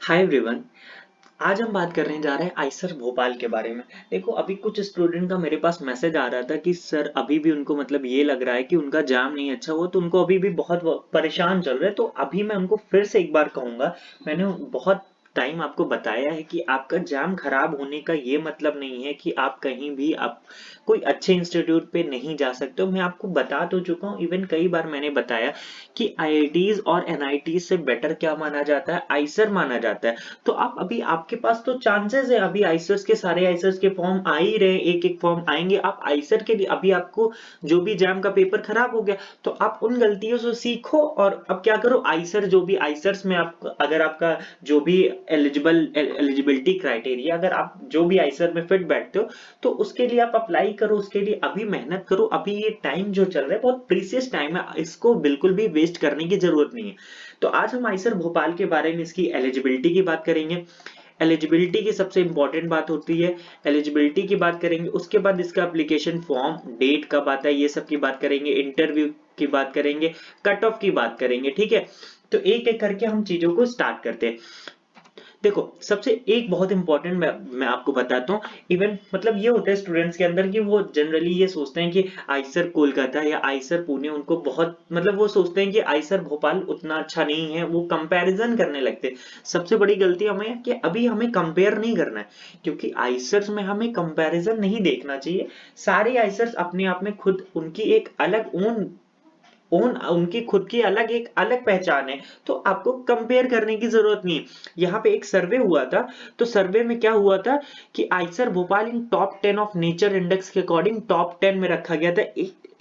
Hi everyone. आज हम बात करने जा रहे हैं आइसर भोपाल के बारे में। देखो, अभी कुछ स्टूडेंट का मेरे पास मैसेज आ रहा था कि सर अभी भी उनको मतलब ये लग रहा है कि उनका एग्जाम नहीं अच्छा हुआ, तो उनको अभी भी बहुत परेशान चल रहे हैं। तो अभी मैं उनको फिर से एक बार कहूंगा, मैंने बहुत टाइम आपको बताया है कि आपका एग्जाम खराब होने का ये मतलब नहीं है कि आप कहीं भी आप कोई अच्छे इंस्टीट्यूट पे नहीं जा सकते हो। मैं आपको बता तो चुका हूँ, इवन कई बार मैंने बताया कि आईआईटीज और एनआईटीज से बेटर क्या माना जाता है, आइसर माना जाता है। तो आप अभी आपके पास तो चांसेस है, अभी आइसर्स के सारे आइसर्स के फॉर्म आ ही रहे, एक एक फॉर्म आएंगे। आप आइसर के लिए अभी आपको जो भी एग्जाम का पेपर खराब हो गया, तो आप उन गलतियों से सीखो और अब क्या करो, आइसर जो भी आइसर्स में आप अगर आपका जो भी एलिजिबिलिटी क्राइटेरिया, अगर आप जो भी आइसर में फिट बैठते हो, तो उसके लिए आप अप्लाई करो। उसके लिए अभी मेहनत करो। अभी ये टाइम जो चल रहा है बहुत प्रीसियस टाइम है, इसको बिल्कुल भी वेस्ट करने की जरूरत नहीं है। तो आज हम आइसर भोपाल के बारे में इसकी एलिजिबिलिटी की बात करेंगे। एलिजिबिलिटी की सबसे इंपॉर्टेंट बात होती है, एलिजिबिलिटी की बात करेंगे, उसके बाद इसका एप्लीकेशन फॉर्म, डेट कब आता है, ये सब की बात करेंगे, इंटरव्यू की बात करेंगे, कट ऑफ की बात करेंगे। ठीक है, तो एक एक करके हम चीजों को स्टार्ट करते हैं। देखो, सबसे एक बहुत इंपॉर्टेंट मैं आपको बताता हूँ। इवन मतलब ये होता है स्टूडेंट्स के अंदर कि वो जनरली ये सोचते हैं कि आइसर कोलकाता या आइसर पुणे उनको बहुत मतलब वो सोचते हैं कि आइसर भोपाल उतना अच्छा नहीं है, वो कंपैरिजन करने लगते हैं। सबसे बड़ी गलती हमें है कि अभी हमें कंपेयर नहीं करना है, क्योंकि आइसर्स में हमें कंपैरिजन नहीं देखना चाहिए। सारे आइसर्स अपने आप में खुद उनकी एक अलग ओन ओन उनकी खुद की अलग एक अलग पहचान है। तो आपको कंपेयर करने की जरूरत नहीं है। यहाँ पे एक सर्वे हुआ था, तो सर्वे में क्या हुआ था कि Eicher Bhopal in top 10 of nature index के अकॉर्डिंग टॉप 10 में रखा गया था।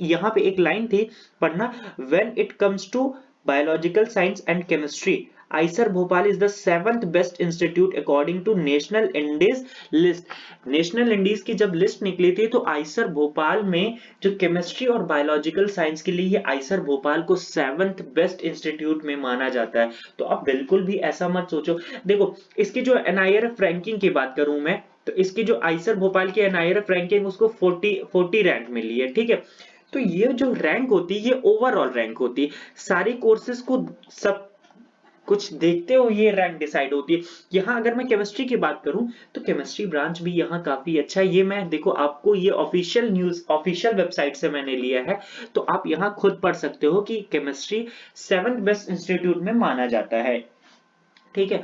यहाँ पे एक लाइन थी, पढ़ना, when it comes to biological science and chemistry, IISER Bhopal is the 7th best institute according to national indies list. National indies की जब लिस्ट निकली थी, तो आइसर भोपाल में जो केमिस्ट्री और बायोलॉजिकल साइंस के लिए आइसर भोपाल को 7th बेस्ट इंस्टीट्यूट में माना जाता है। तो आप बिल्कुल भी ऐसा मत सोचो। देखो, इसकी जो एनआईआरएफ रैंकिंग की बात करूं मैं, तो इसकी जो आइसर भोपाल की एनआईआरएफ रैंकिंग उसको 40 रैंक मिली है। ठीक है, तो ये जो रैंक होती है ये ओवरऑल रैंक होती है, सारी कोर्सेज को सब कुछ देखते हो ये रैंक डिसाइड होती है। यहाँ अगर मैं केमिस्ट्री की बात करूं, तो केमिस्ट्री ब्रांच भी यहाँ काफी अच्छा है। ये मैं देखो आपको ये ऑफिशियल न्यूज ऑफिशियल वेबसाइट से मैंने लिया है, तो आप यहाँ खुद पढ़ सकते हो कि केमिस्ट्री 7th बेस्ट इंस्टीट्यूट में माना जाता है। ठीक है,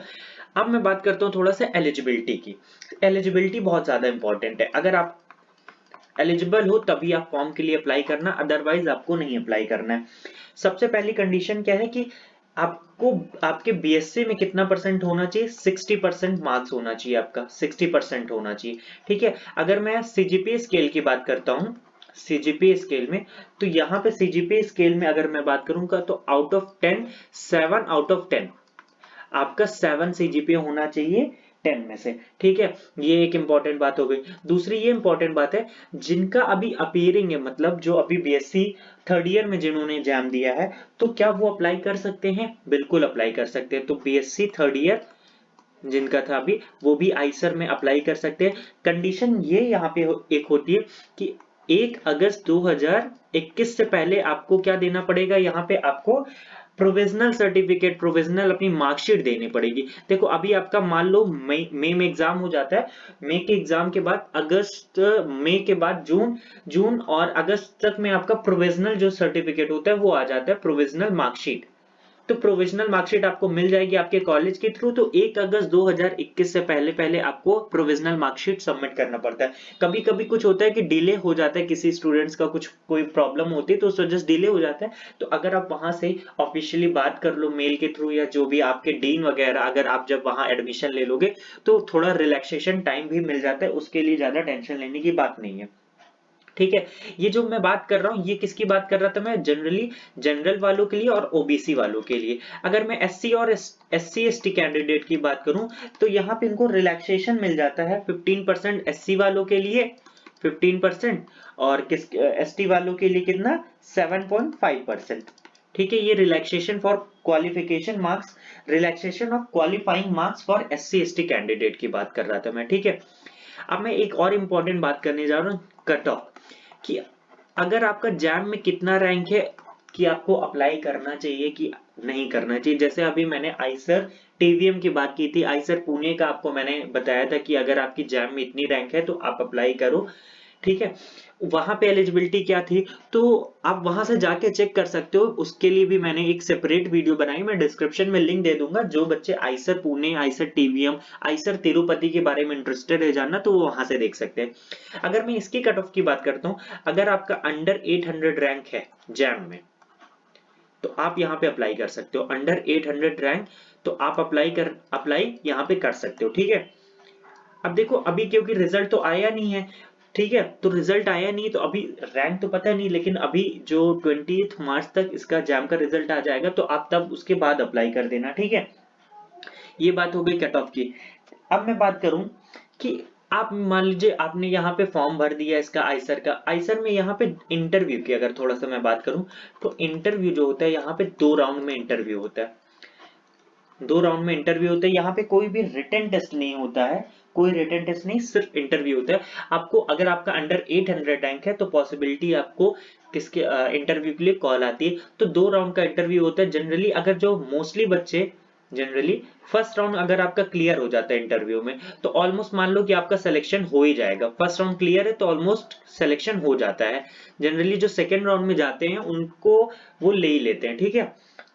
अब मैं बात करता हूँ थोड़ा सा एलिजिबिलिटी की। एलिजिबिलिटी बहुत ज्यादा इंपॉर्टेंट है। अगर आप एलिजिबल हो तभी आप फॉर्म के लिए अप्लाई करना, अदरवाइज आपको नहीं अप्लाई करना है। सबसे पहली कंडीशन क्या है कि आपको आपके बीएससी में कितना परसेंट होना चाहिए, 60% मार्क्स होना चाहिए, आपका 60% होना चाहिए। ठीक है, अगर मैं सीजीपीए स्केल की बात करता हूँ, सीजीपीए स्केल में, तो यहाँ पे सीजीपीए स्केल में अगर मैं बात करूंगा तो आउट ऑफ 10 7 आउट ऑफ 10 आपका 7 सीजीपीए होना चाहिए 10 में से। ठीक है, ये एक इंपॉर्टेंट बात हो गई। दूसरी ये इंपॉर्टेंट बात है, जिनका अभी अपीयरिंग है, मतलब जो अभी बीएससी थर्ड ईयर में जिन्होंने एग्जाम दिया है, तो क्या वो अप्लाई कर सकते हैं? बिल्कुल अप्लाई कर सकते हैं। तो बीएससी थर्ड ईयर जिनका था अभी, वो भी आइसर में अप्लाई कर सकते हैं। कंडीशन ये यहाँ पे एक होती है कि 1 अगस्त 2021 से पहले आपको क्या देना पड़ेगा, यहाँ पे आपको प्रोविजनल सर्टिफिकेट, प्रोविजनल अपनी मार्कशीट देनी पड़ेगी। देखो, अभी आपका मान लो मई में एग्जाम हो जाता है, मई के एग्जाम के बाद अगस्त, मई के बाद जून, जून और अगस्त तक में आपका प्रोविजनल जो सर्टिफिकेट होता है वो आ जाता है, प्रोविजनल मार्कशीट। तो प्रोविजनल मार्कशीट आपको मिल जाएगी आपके कॉलेज के थ्रू। तो 1 अगस्त 2021 से पहले पहले आपको प्रोविजनल मार्कशीट सबमिट करना पड़ता है। कभी कभी कुछ होता है कि डिले हो जाता है, किसी स्टूडेंट्स का कुछ कोई प्रॉब्लम होती है तो उस वजह से डिले हो जाता है। तो अगर आप वहां से ऑफिशियली बात कर लो मेल के थ्रू, या जो भी आपके डीन वगैरह, अगर आप जब वहां एडमिशन ले लोगे तो थोड़ा रिलैक्सेशन टाइम भी मिल जाता है, उसके लिए ज्यादा टेंशन लेने की बात नहीं है। ठीक है, ये जो मैं बात कर रहा हूँ ये किसकी बात कर रहा था मैं, जनरली जनरल वालों के लिए और ओबीसी वालों के लिए। अगर मैं एससी और एससी एसटी कैंडिडेट की बात करूं, तो यहाँ पे इनको रिलैक्सेशन मिल जाता है 15% एससी वालों के लिए, 15%, और किस एसटी वालों के लिए कितना, 7.5%। ठीक है, ये relaxation for qualification marks, relaxation of qualifying marks for SC ST candidate की बात कर रहा था मैं। ठीक है, अब मैं एक और इंपॉर्टेंट बात करने जा रहा हूँ, कट ऑफ, कि अगर आपका जैम में कितना रैंक है, कि आपको अप्लाई करना चाहिए कि नहीं करना चाहिए। जैसे अभी मैंने आईसर टीवीएम की बात की थी, आईसर पुणे का आपको मैंने बताया था कि अगर आपकी जैम में इतनी रैंक है तो आप अप्लाई करो, ठीक है। वहां पे एलिजिबिलिटी क्या थी, तो आप वहां से जाके चेक कर सकते हो। उसके लिए भी मैंने एक सेपरेट वीडियो बनाई, मैं डिस्क्रिप्शन में लिंक दे दूंगा। जो बच्चे Eicher Pune, Eicher TVM, Eicher Tirupati के बारे में इंटरेस्टेड है जानना, तो वो वहां से देख सकते हैं। अगर मैं इसकी कट ऑफ की बात करता हूँ, अगर आपका अंडर 800 रैंक है जैम में, तो आप यहाँ पे अप्लाई कर सकते हो। अंडर 800 रैंक, तो आप अप्लाई यहाँ पे कर सकते हो, ठीक है। अब देखो, अभी क्योंकि रिजल्ट तो आया नहीं है, ठीक है, तो रिजल्ट आया नहीं तो अभी रैंक तो पता नहीं, लेकिन अभी जो 20 मार्च तक इसका जैम का रिजल्ट आ जाएगा, तो आप तब उसके बाद अप्लाई कर देना, ठीक है। ये बात हो गई कट ऑफ की। अब मैं बात करूं कि आप मान लीजिए आपने यहाँ पे फॉर्म भर दिया इसका आईसर का, आईसर में यहाँ पे इंटरव्यू की अगर थोड़ा सा मैं बात करूं, तो इंटरव्यू जो होता है यहाँ पे 2 राउंड में इंटरव्यू होता है। 2 राउंड में इंटरव्यू होता है। यहाँ पे कोई भी रिटन टेस्ट नहीं होता है, कोई रिटन टेस्ट नहीं, सिर्फ इंटरव्यू होता है। आपको अगर आपका अंडर 800 रैंक है तो पॉसिबिलिटी आपको किसके इंटरव्यू के लिए कॉल आती है। तो 2 राउंड का इंटरव्यू होता है जनरली। अगर जो मोस्टली बच्चे जनरली फर्स्ट राउंड अगर आपका क्लियर हो जाता है इंटरव्यू में, तो ऑलमोस्ट मान लो कि आपका सिलेक्शन हो ही जाएगा। फर्स्ट राउंड क्लियर है तो ऑलमोस्ट सिलेक्शन हो जाता है। जनरली जो सेकेंड राउंड में जाते हैं उनको वो ले ही लेते हैं, ठीक है।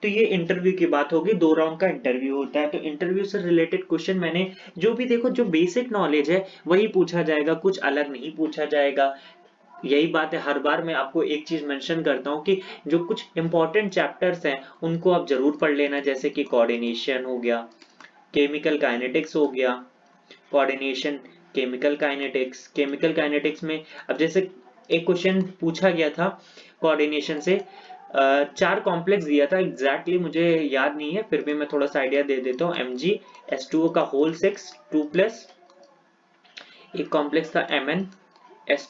तो ये इंटरव्यू की बात होगी, 2 राउंड का इंटरव्यू होता है। तो इंटरव्यू से रिलेटेड क्वेश्चन मैंने जो भी देखो, जो बेसिक नॉलेज है वही पूछा जाएगा, कुछ अलग नहीं पूछा जाएगा। यही बात है, हर बार मैं आपको एक चीज मेंशन करता हूँ कि जो कुछ इंपॉर्टेंट चैप्टर्स हैं उनको आप जरूर पढ़ लेना, जैसे कि कोऑर्डिनेशन हो गया, केमिकल काइनेटिक्स हो गया, कोऑर्डिनेशन, केमिकल काइनेटिक्स में अब जैसे एक क्वेश्चन पूछा गया था कोऑर्डिनेशन से, 4 कॉम्प्लेक्स दिया था, एग्जैक्टली मुझे याद नहीं है, फिर भी मैं थोड़ा सा आइडिया दे देता हूँ। Mg का होल 6 2+, एक कॉम्प्लेक्स था Mn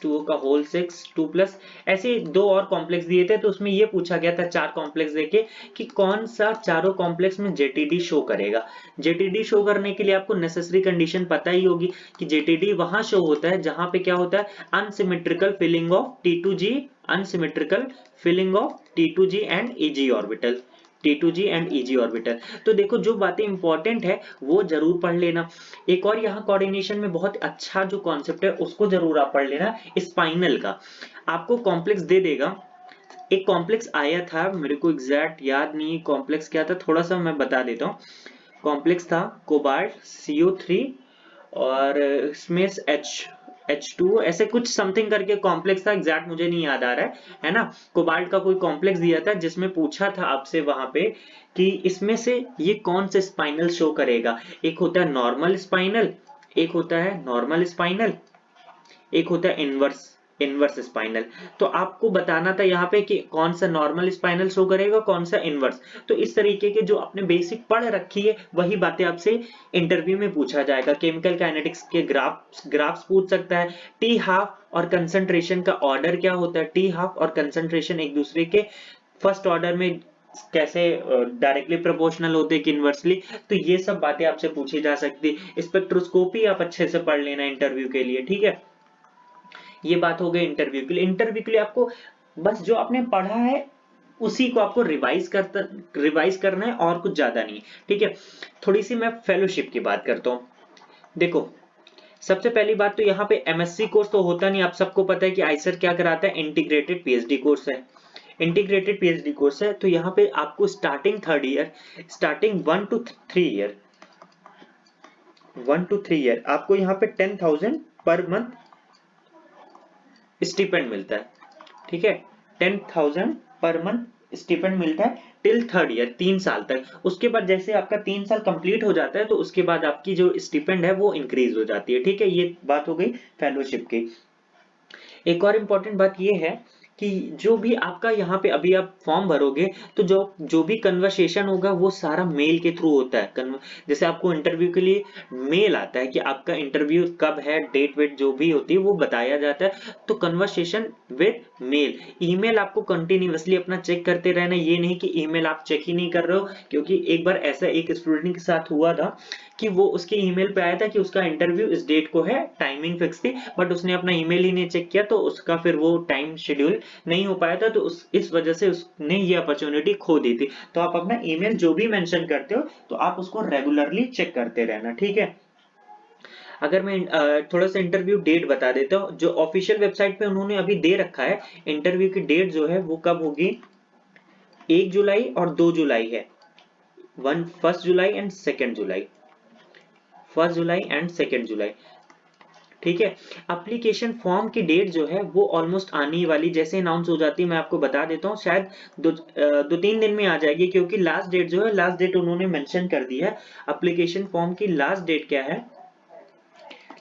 का होल 6 2+, ऐसे 2 और कॉम्प्लेक्स दिए थे। तो उसमें ये पूछा गया था 4 कॉम्प्लेक्स देके कि कौन सा चारों कॉम्प्लेक्स में जेटीडी शो करेगा। जेटीडी शो करने के लिए आपको नेसेसरी कंडीशन पता ही होगी कि जेटीडी वहां शो होता है जहां पे क्या होता है, unsymmetrical filling of T2G, unsymmetrical filling of T2G and EG orbital, T2G and EG orbital. तो देखो, जो बातें इंपॉर्टेंट है वो जरूर पढ़ लेना। एक और यहाँ कोऑर्डिनेशन में बहुत अच्छा जो कॉन्सेप्ट है उसको जरूर आप पढ़ लेना, स्पाइनल का। आपको कॉम्प्लेक्स दे देगा, एक कॉम्प्लेक्स आया था, मेरे को एग्जैक्ट याद नहीं कॉम्प्लेक्स क्या था, थोड़ा सा मैं बता देता हूँ। कॉम्प्लेक्स था कोबाल्ट CO3 और इसमें H2 ऐसे कुछ समथिंग करके कॉम्प्लेक्स था, एग्जैक्ट मुझे नहीं याद आ रहा है ना। कोबाल्ट का कोई कॉम्प्लेक्स दिया था जिसमें पूछा था आपसे वहां पे कि इसमें से ये कौन से स्पाइनल शो करेगा। एक होता है नॉर्मल स्पाइनल, एक होता है नॉर्मल स्पाइनल, एक होता है इनवर्स स्पाइनल। तो आपको बताना था यहाँ पे कि कौन सा नॉर्मल स्पाइनल शो करेगा, कौन सा इनवर्स। तो इस तरीके के जो आपने बेसिक पढ़ रखी है वही बातें आपसे इंटरव्यू में पूछा जाएगा। केमिकल काइनेटिक्स के ग्राफ्स पूछ सकता है। टी हाफ और कंसंट्रेशन का ऑर्डर क्या होता है, टी हाफ और कंसंट्रेशन एक दूसरे के फर्स्ट ऑर्डर में कैसे डायरेक्टली प्रोपोर्शनल होते हैं कि इनवर्सली। तो ये सब बातें आपसे पूछी जा सकती है। स्पेक्ट्रोस्कोपी आप अच्छे से पढ़ लेना इंटरव्यू के लिए, ठीक है। ये बात हो गई इंटरव्यू के लिए। इंटरव्यू के लिए आपको बस जो आपने पढ़ा है उसी को आपको रिवाइज करना है और कुछ ज्यादा नहीं, ठीक है। थोड़ी सी मैं फेलोशिप की बात करता हूँ। देखो, सबसे पहली बात तो यहाँ पे MSc कोर्स तो होता नहीं, आप सबको पता है कि आईसर क्या कराता है, इंटीग्रेटेड PhD कोर्स है। इंटीग्रेटेड PhD कोर्स है, तो यहाँ पे आपको starting 3rd year, starting 1 to 3 year आपको यहाँ पे 10,000 पर मंथ स्टिपेंड मिलता है, ठीक है। 10,000 पर मंथ स्टिपेंड मिलता है टिल 3rd ईयर, 3 साल तक। उसके बाद जैसे आपका 3 साल कंप्लीट हो जाता है तो उसके बाद आपकी जो स्टिपेंड है वो इंक्रीज हो जाती है, ठीक है। ये बात हो गई फेलोशिप की। एक और इम्पोर्टेंट बात ये है कि जो भी आपका यहाँ पे अभी आप फॉर्म भरोगे तो जो भी कन्वर्सेशन होगा वो सारा मेल के थ्रू होता है। जैसे आपको इंटरव्यू के लिए मेल आता है कि आपका इंटरव्यू कब है, डेट वेट जो भी होती है वो बताया जाता है। तो कन्वर्सेशन विद मेल, ईमेल आपको कंटिन्यूअसली अपना चेक करते रहना। ये नहीं कि ईमेल आप चेक ही नहीं कर रहे हो, क्योंकि एक बार ऐसा एक स्टूडेंट के साथ हुआ था कि वो उसके ईमेल पे आया था कि उसका इंटरव्यू इस डेट को है, टाइमिंग फिक्स थी, बट उसने अपना ईमेल ही नहीं चेक किया तो उसका फिर वो टाइम शेड्यूल नहीं हो पाया था, तो इस वजह से उसने ये अपॉर्चुनिटी खो दी थी। तो आप अपना ईमेल जो भी मेंशन करते हो तो आप उसको रेगुलरली चेक करते रहना, ठीक है। अगर मैं थोड़ा सा इंटरव्यू डेट बता देता हूँ, जो ऑफिशियल वेबसाइट पे उन्होंने अभी दे रखा है, इंटरव्यू की डेट जो है वो कब होगी, 1 जुलाई और 2 जुलाई है। 1 जुलाई एंड 2 जुलाई, 1 जुलाई एंड 2 जुलाई, ठीक है। एप्लीकेशन फॉर्म की डेट जो है वो ऑलमोस्ट आने ही वाली, जैसे अनाउंस हो जाती है मैं आपको बता देता हूँ, शायद 2-3 दिन में आ जाएगी, क्योंकि लास्ट डेट जो है, लास्ट डेट उन्होंने मेंशन कर दी है। एप्लीकेशन फॉर्म की लास्ट डेट क्या है,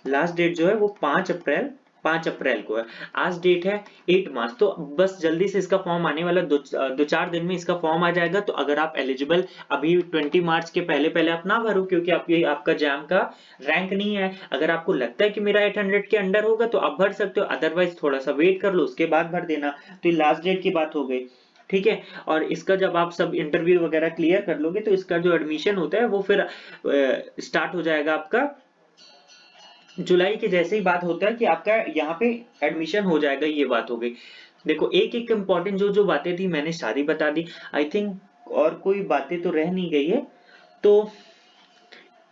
लास्ट डेट जो है वो 5 अप्रैल को है। आज डेट है 8 मार्च, तो बस जल्दी से इसका फॉर्म आने वाला, 2-4 दिन में इसका फॉर्म आ जाएगा। तो अगर आप एलिजिबल, अभी 20 मार्च के पहले पहले आप ना भरो, क्योंकि आपका जैम का रैंक नहीं है। अगर आपको लगता है कि मेरा 800 के अंडर होगा तो आप भर सकते हो, अदरवाइज थोड़ा सा वेट कर लो, उसके बाद भर देना। तो ये लास्ट डेट की बात हो गई, ठीक है। और इसका जब आप सब इंटरव्यू वगैरह क्लियर कर लोगे तो इसका जो एडमिशन होता है वो फिर स्टार्ट हो जाएगा आपका जुलाई के जैसे ही बात होता है कि आपका यहाँ पे एडमिशन हो जाएगा, ये बात हो गई। देखो एक एक इम्पोर्टेंट जो जो बातें थी मैंने सारी बता दी, आई थिंक और कोई बातें तो रह नहीं गई है। तो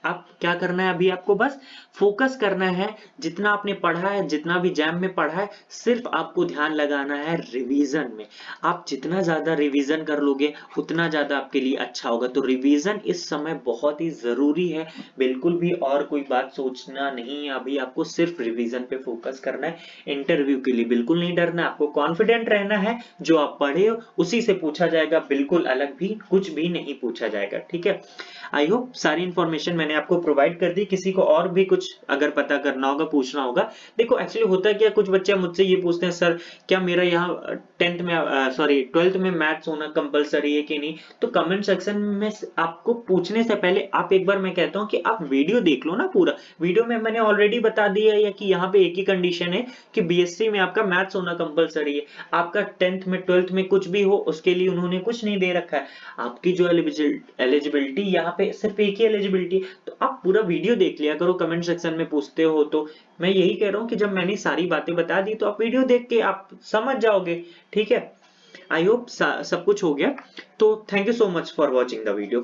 आप क्या करना है, अभी आपको बस फोकस करना है, जितना आपने पढ़ा है, जितना भी जैम में पढ़ा है, सिर्फ आपको ध्यान लगाना है रिवीजन में। आप जितना ज्यादा रिवीजन कर लोगे उतना ज्यादा आपके लिए अच्छा होगा। तो रिवीजन इस समय बहुत ही जरूरी है, बिल्कुल भी और कोई बात सोचना नहीं है, अभी आपको सिर्फ रिवीजन पे फोकस करना है। इंटरव्यू के लिए बिल्कुल नहीं डरना, आपको कॉन्फिडेंट रहना है, जो आप पढ़े हो उसी से पूछा जाएगा, बिल्कुल अलग भी कुछ भी नहीं पूछा जाएगा, ठीक है। आई होप सारी इंफॉर्मेशन मैंने आपको प्रोवाइड कर दी। किसी को और भी कुछ अगर पता करना होगा, पूछना होगा, देखो एक्चुअली होता है क्या, कुछ बच्चे मुझसे ये पूछते हैं, सर क्या मेरा यहाँ 10th में सॉरी 12th में मैथ्स होना कंपलसरी है कि नहीं। तो कमेंट सेक्शन में आपको पूछने से पहले आप एक बार, मैं कहता हूँ कि आप वीडियो देख लो ना, पूरा वीडियो में मैंने ऑलरेडी बता दिया है कि यहाँ पे एक ही कंडीशन है कि बीएससी में आपका मैथ्स होना कंपलसरी है। आपका 10th में 12th में कुछ भी हो उसके लिए उन्होंने कुछ नहीं दे रखा है। आपकी जो एलिजिबिलिटी यहाँ पे सिर्फ एक ही एलिजिबिलिटी, तो आप पूरा वीडियो देख लिया करो। कमेंट सेक्शन में पूछते हो तो मैं यही कह रहा हूँ कि जब मैंने सारी बातें बता दी तो आप वीडियो देख के आप समझ जाओगे, ठीक है। आई होप सब कुछ हो गया। तो thank you so much for watching the video.